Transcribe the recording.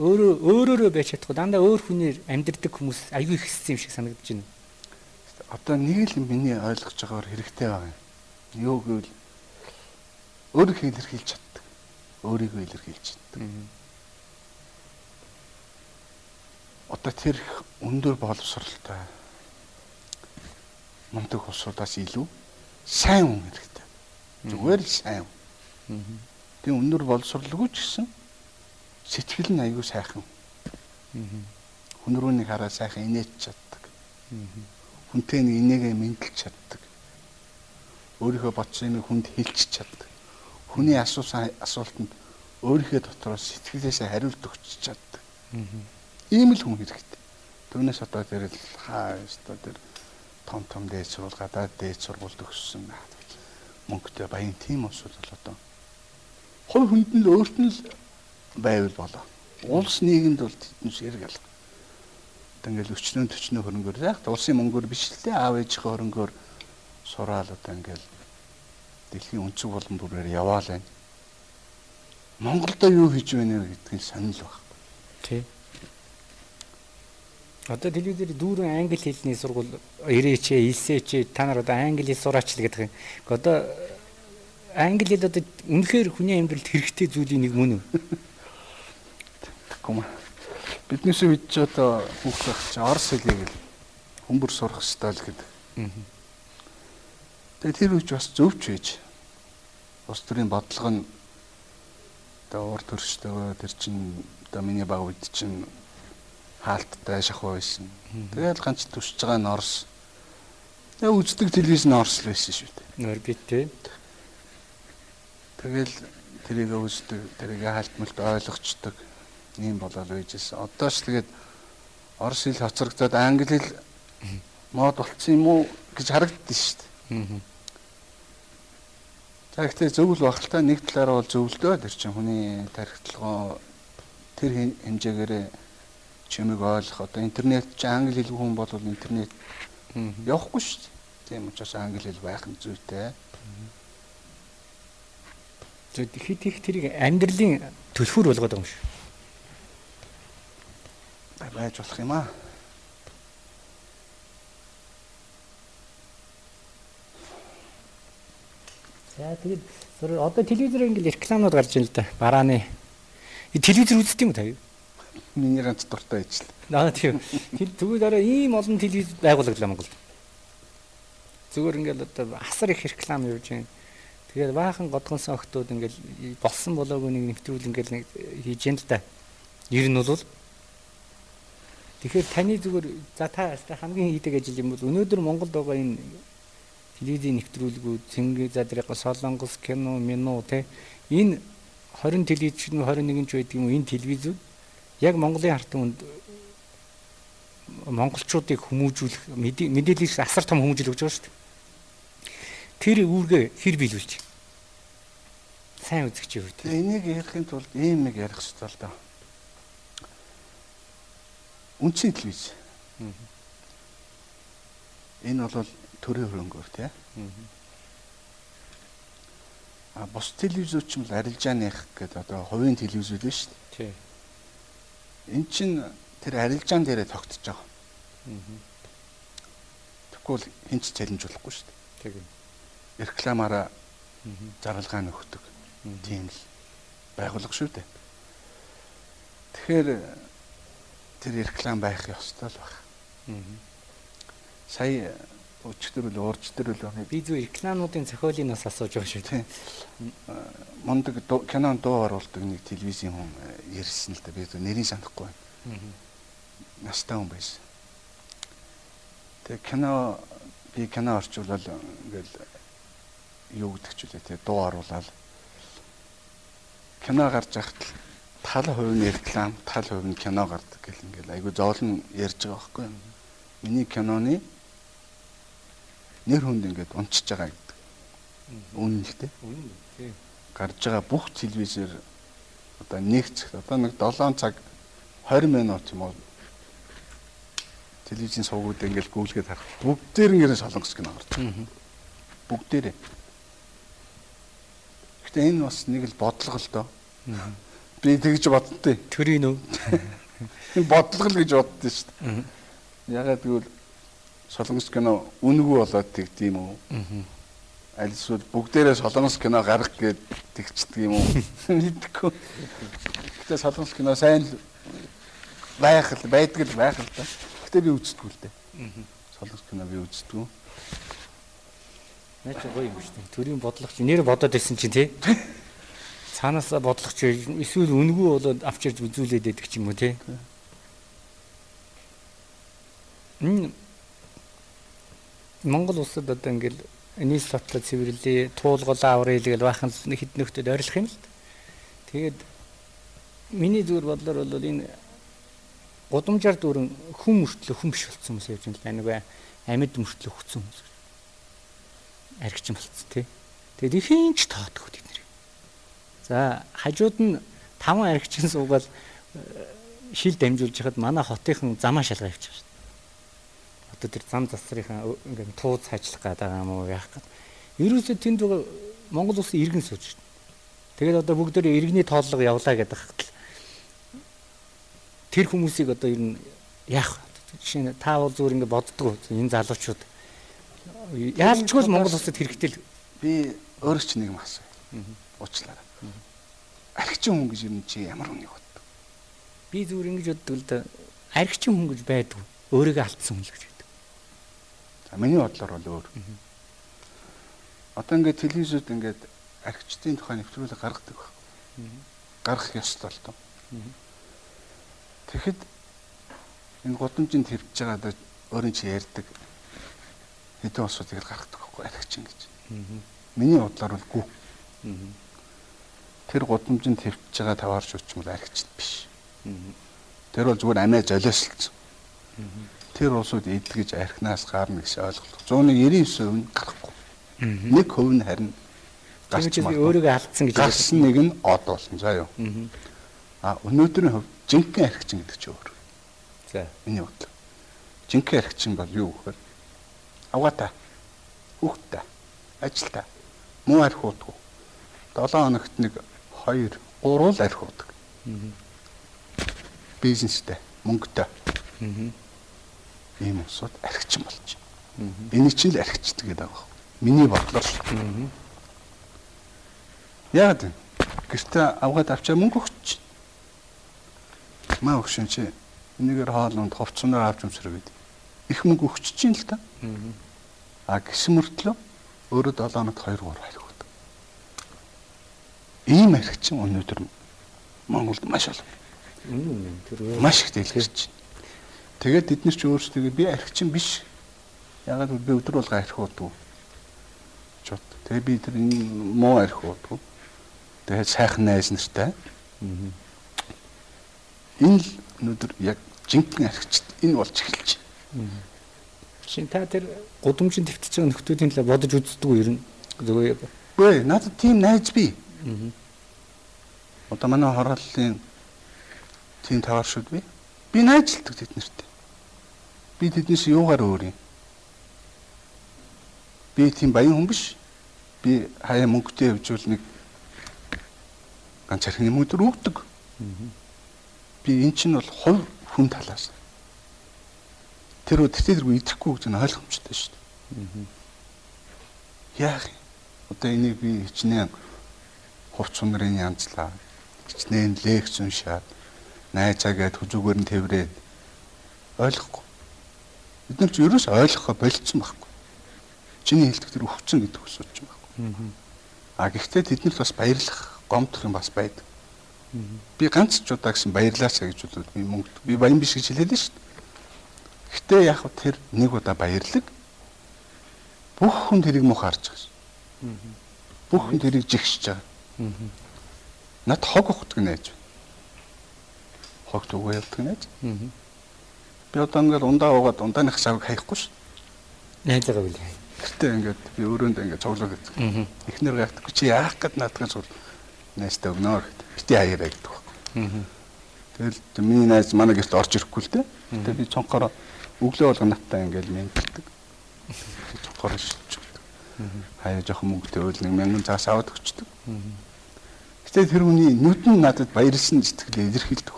Өөрөөрөө байж чадахгүй дандаа өөр хүнээр амьдэрдэг хүмүүс аюу их хэссэн юм шиг санагдаж байна. Одоо нэг л миний ойлгож байгаагаар хэрэгтэй байгаа юм. Юу гэвэл өөрийгөө илэрхийлж чаддаг. Өөрийгөө илэрхийлж чаддаг. Одоо тэр өндөр боловсралтай мундаг усудаас илүү сайн хүн хэрэгтэй. Зүгээр л сайн хүн. Тэгээ өндөр боловсралгүй ч гэсэн сэтгэл нь аюу сайхан. Хүн рүүнийг хараа сайхан инээж чаддаг. Хүнтэй нэг инээгээ мэдлж чаддаг. Өөрийнхөө бодсон юмыг хүнд хэлж чаддаг. Хүний асуусан асуултанд өөрийнхөө дотроос сэтгэлээсээ хариулт өгч чаддаг. Ийм л хүн хэрэгтэй. Түүнээс одоо тэр л одоо тэр том дээд сургууль гадаад дээд сургуульд өгсөн мөнгөтэй баян тийм усуд бол одоо хувь хүнд нь л өөрт нь л байвал болоо. Улс нийгэмд бол тэднээс хэрэг алга. Одоо ингээл өчнөө хөрөнгөөр яг улсын мөнгөөр биш л дээ аав ээжийнхээ хөрөнгөөр сураал одоо ингээл дэлхийн өнцөг болон бүрээр яваал байна. Монголдо юу хийж байна вэ гэдгийг санал баг. Тий. Одоо телевизээр дүүрэн англи хэлний сургууль ирээч, илсээч та нар одоо англи хэл сураач л гэдэг юм. Одоо англи хэл одоо үнэхээр хүний амьдралд хэрэгтэй зүйлийн нэг мөн үү? Биднээс үед ч одоо хүүхдүүд ч орос хэлийг л хүмүүр сурах ёстой л гэдэг. Тэгээ тэр үуч бас зөвч байж. Улс төрийн бодлого нь одоо урд төрчтэй тэр чин одоо миний баг үед чин хаалттай шахуу байсан. Тэгэл ганц төсөж байгаа нь орос. Тэгээ үздэг телевиз нь орос л байсан шүү дээ. Нөр бит тий. Тэгэл тэрийг үздэг, тэрийг хаалтмалт ойлгочдөг. Ийм болоод байжсэн. Одоо ч тэгээд орос хэл хоцрогдоод англи хэл мод болцсон юм уу гэж харагддээ шүү дээ. За гэхдээ зөв л багталтаа нэг талаараа бол зөв л дөө тэр чинь хүний тархитлагоо тэр хэмжээгээр чимэг ойлгох. Одоо интернет чи англи хэлгүй хүн бол интернет явахгүй шүү дээ. Тийм учраас англи хэл байх нь зүйтэй. Тэгэхэд их тэрийг амьдралын төлхөр болгоод байгаа юм шүү. Байж болох юм аа. За тэгээд одоо телевизээр ингээл рекламууд гарч ийн л да. Барааны. Телевизэр үздэг юм уу та? Миний ганц дуртай ажил. Тийм. Тэгвэл арай ийм олон телевиз байгуулагдлаа Монголд. Зүгээр ингээл одоо асар их реклам явж байна. Тэгээд баахан годгонсон охтууд ингээл болсон болоогүй нэг нэвтрүүл ингээл нэг хийж яана л да. Ер нь бол тэгэхээр таны зүгээр за та хамгийн хийдэг ажил юм бол өнөөдөр Монголд байгаа энэ телевизийн нэвтрүүлгүүд цэнгэ за тэр солонгос кино мино те энэ 20 телевиз 21 ч байдаг юм энэ телевизүүд яг Монголын ард түмэнд монголчуудыг хүмүүжүүлэх мэдээлэл асар том хүмүүжил өгч байгаа шүү дээ. Тэр үүргээ хэр биелүүлж сайн үзэгчийн хувьд. Энийг ярихын тулд ийм нэг ярих хэрэгтэй л доо. Үнцний телевиз. Энэ бол төрийн хөрөнгөөр тий. Бус телевизүүд ч юм бол арилжааных гэдэг одоо хувийн телевизүүд байна шүү дээ. Тий. Эн чин тэр арилжаан дээрээ тогтож байгаа. Тэгвэл хинч чаленжуулахгүй шүү дээ. Тийм. Рекламаараа заргалгаа нөхдөг. Тийм л байгуулга шүү дээ. Тэгэхээр тэр реклам байх ёстой л байна. Сая өчтөрөл уурчтөрөл би зөв рекламуудын зохиолыг нас асууж байгаа шүү дээ. Мундаг кинон дуу оруулдаг нэг телевизийн хүн ярьсан л да би нэрийг санахгүй байна. Настай хүн байсан. Тэгээ би кино орчуулал ингээл юу гэдэг ч үлээ те дуу оруулаад кино гарч яхад тал хувь нь реклам, тал хувь нь кино гардаг гэл ингээл айгу зоолн ярьж байгаа байхгүй юу. Миний киноны нэр хүнд ингээд унчиж байгаа гэдэг. Үнэн л те. Үнэн тийм. Гарч байгаа бүх телевизээр одоо нэг цаг одоо нэг 7 цаг 20 минут юм уу телевизийн сувгууд ингээд гүйлгээд харах. Бүгдээр ингээд солонгос кино гарч байгаа. Бүгдээрээ. Гэтэ энэ бас нэг л бодлого л доо. Би тэгж боддтой. Төрийн үү? Энэ бодлого л гэж боддоо шүү дээ. Ягаад гэвэл солонгос кино үнэгүй болоод тэгдэм үү? Аль эсвэл бүгдээрээ солонгос кино гарах гээд тэгчдэг юм уу? Мэдгүй. Гэтэ солонгос кино сайн л байдаг л байх л да. Гэтэ би үздэг л дээ. Солонгос кино би үздэг. Наач гоё юм шүү дээ. Төрийн бодлогоч нэр бодоод байсан чинь тий. Цаанаасаа бодлогоч эсвэл үнэгүй болоод авчирж үзүүлээд байдаг ч юм уу тий. Монгол улсад одоо ингээл нийс сотлоо цэвэрлээ, туулгал аврал гэл баахан хэд нөхдөд ойрлох юм л. Тэгээд миний зүгээр бодлоор бол энэ гудамжаар дүүрэн хүм мөртлөө хүм биш болсон хүмүүс явж байна л байна. Амьд мөртлөө хүцэн хүмүүс. Аригчин болцсон тий. Тэгээд ихэнч тоодгүй тэд нэр. За хажууд нь 5 аригчин суугаад шил дамжуулж хахад манай хотынхан замаа шалгаа явчих шүү дээ. Одоо тэр зам засрынхаа ингээм тууз хажлах гэдэг юм уу яах гээд. Ерөөсөө тэнд Монгол улсын иргэн сууж шүү дээ. Тэгээд одоо бүгдөө иргэний тооллого явлаа гэдэг хатал. Тэр хүмүүсийг одоо ер нь яах вэ? Жишээ нь та бол зүгээр ингэ боддгоо энэ залуучууд яалчгүй л Монгол улсад хэрэгтэй л би өөрөө ч нэг юм асуу. Уучлаарай. Архичин хүн гэж ер нь чи ямар хүнийг боддог? Би зүгээр ингэж боддог л да. Архичин хүн гэж байдаг. Өөрийгөө алдсан хүн л гэж байдаг. За миний бодлоор бол өөр. Одоо ингээд телевизэд ингээд архичдын тухай нэвтрүүлэг гаргадаг байна. Гаргах ёстой л тоо. Тэгэхэд энэ гудамжинд хэвж байгаа өөрийн чи ярьдаг хэдэн усуудыг гаргадаг байхгүй архичин гэж. Миний бодлоор бол гүү. Тэр гудамжинд хэвж байгаа таваарч өчмөл архичин биш. Тэр бол зүгээр амиа золиослцсон. Тэр улсууд эдгэж архинаас гарна гэсэн ойлголт. 199% нь гарахгүй. 1% нь харин гарч би өөрийгөө алдсан гэж гарсан нэг нь од болсон заа юу. Өнөөдрийн хувьд жинхэнэ архичин гэдэг чинь өөр. За. Миний бодлоо. Жинхэнэ архичин бол юу гэхээр авгаата, хүүхдтэй, ажилтаа, муу архиудгүй. 7 хоногт нэг 2, 3 л архиудаг. Бизнестэй, мөнгөтэй. Ийм усуд архичин болж байна. Энийг чинь л архичдаг гэдэг байгаа. Миний бодлоор. Яг тийм. Гэртээ авгаад авчаа мөнгө өгч. Маа өгшин чи энийгээр хоолнд ховцноор авч өмсрөө гэдэг. Их мөнгө өгч чинь л та. Гисэн мөртлөө өөрөө 7 хоногт 2 3 архиудаг. Ийм архичин өнөөдөр Монголд маш олон. Маш их дэлгэрч байна. Тэгээд бид нар ч өөрсдөө би архичин биш. Ягаад би өдөр болго архиудаг. Чот. Тэгээд би тэр муу архиудаг. Тэгээд сайхан найз нартай. Энэ л өнөөдөр яг жинхэнэ архичд энэ болж эхэлж байна. Шин та тэр гудамжинд твтж байгаа нөхдүүдийн талаар бодож үздэг үү ер нь? Зүгээр. Үгүй надад тийм найз бий. Одоо манай хорооллын тийм тавааршууд бий. Би найзлдаг тэд нартай. Би тэднээс юугаар өөр юм? Би тийм баян хүн биш. Би хаяа мөнгөтэй явжвал нэг ганц архины мөнгөөр өгдөг. Би эн чинь бол хувь хүн талаас. Тэр тэргүй идэхгүй гэж ойлгомжтой шүү дээ. Яах юм? Одоо энийг би хичнээн хувц унрын янзлаа. Хичнээн лекц уншаад найзаагаад хүзүүгээр нь тэврээд ойлгохгүй. Бид нар ч ерөөс ойлгохоо болцсон байхгүй. Чиний хэлдэг тэр өвчсөн гэдэг үсэлж байхгүй. Гэхдээ тэднэрт бас баярлах гомдох юм бас байдаг. Би ганц ч удаа гэсэн баярлаасаа гэж бодоод би мөнгө би баян биш гэж хэлээд шүү дээ. Гэтэ яг тэр нэг удаа баярлаг бүх хүн тэрийг муухай харж байгаа. Бүх хүн тэрийг жигшж байгаа. Над хог ухдаг нээж. Хогт угаа явдаг нээж. Би одоо ингээд ундаа уугаад ундааных шавыг хаяхгүй шүү. Найзгаа билээ. Гэтэ ингээд би өөрөөндөө ингээд цуглаад байдаг. Эхнэр гайхдаггүй чи яах гээд наадгаас бол найзтай өгнөөр гэдэг. Бити хаяараа гэдэг байна. Тэгэл миний найз манай гэрт орж ирэхгүй л дээ. Тэгээ би цонхороо өглөө болго надтай ингээд мэнгэлдэг. Цонхороо шилжүүлдэг. Хаяа жоохон мөнгөтэй өөл 1000 цаас аваад өгчдөг. Гэтэ тэр хүний нүдэн надад баярлсан сэтгэл илэрхийлдэг.